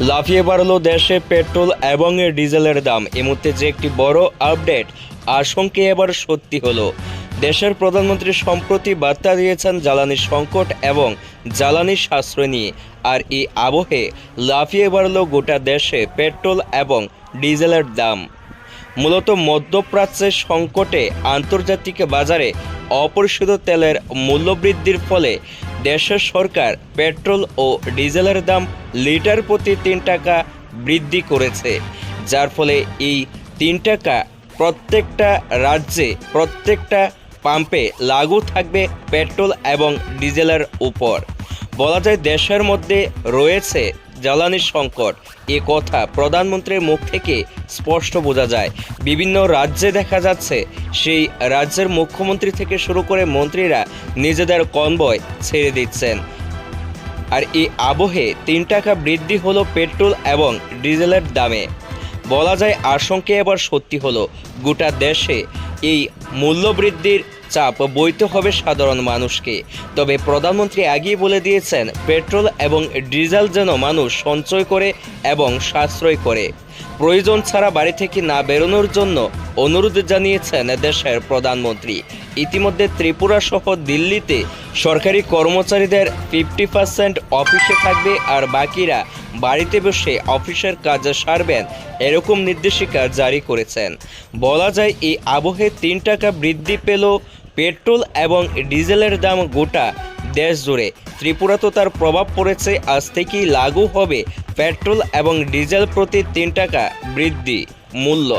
লাফিয়ে বাড়ল দেশে পেট্রোল এবং ডিজেলের দাম। এই মুহূর্তে যে একটি বড় আপডেট, আশঙ্কা এবার সত্যি হলো। দেশের প্রধানমন্ত্রী সম্প্রতি বার্তা দিয়েছেন জ্বালানি সংকট এবং জ্বালানি সাশ্রয় নিয়ে। আর এই আবহে লাফিয়ে বাড়ল গোটা দেশে পেট্রোল এবং ডিজেলের দাম। মূলত মধ্যপ্রাচ্যের সংকটে আন্তর্জাতিক বাজারে অপরিশোধিত তেলের মূল্যবৃদ্ধির ফলে দেশের সরকার পেট্রোল ও ডিজেলের দাম লিটার প্রতি 3 টাকা বৃদ্ধি করেছে, যার ফলে এই 3 টাকা প্রত্যেকটা রাজ্যে প্রত্যেকটা পাম্পে লাগু থাকবে পেট্রোল এবং ডিজেলের উপর। বলা যায় দেশের মধ্যে রয়েছে জ্বালানি সংকট। এ কথা প্রধানমন্ত্রীর মুখ থেকে স্পষ্ট বোঝা যায়। বিভিন্ন রাজ্যে দেখা যাচ্ছে সেই রাজ্যের মুখ্যমন্ত্রী থেকে শুরু করে মন্ত্রীরা নিজেদের কনভয় ছেড়ে দিচ্ছেন। আর এই আবহে 3 টাকা বৃদ্ধি হলো পেট্রোল এবং ডিজেলের দামে। বলা যায় আশঙ্কা এবার সত্যি হলো। গোটা দেশে এই মূল্যবৃদ্ধির চাপ বইতে হবে সাধারণ মানুষকে। তবে প্রধানমন্ত্রী আগেই বলে দিয়েছেন পেট্রোল এবং ডিজেল যেন মানুষ সঞ্চয় করে এবং সাশ্রয় করে। প্রয়োজন ছাড়া বাড়ি থেকে না বেরোনোর জন্য অনুরোধ জানিয়েছেন দেশের প্রধানমন্ত্রী। ইতিমধ্যে ত্রিপুরা সহ দিল্লিতে সরকারি কর্মচারীদের 50% অফিসে থাকবে আর বাকিরা বাড়িতে বসে অফিসের কাজ সারবেন, এরকম নির্দেশিকা জারি করেছেন। বলা যায় এই আবহে 3 টাকা বৃদ্ধি পেল পেট্রোল এবং ডিজেলের দাম গোটা দেশ জুড়ে। ত্রিপুরা তো তার প্রভাব পড়েছে, আজ থেকেই লাগু হবে পেট্রোল এবং ডিজেল প্রতি 3 টাকা বৃদ্ধি মূল্য।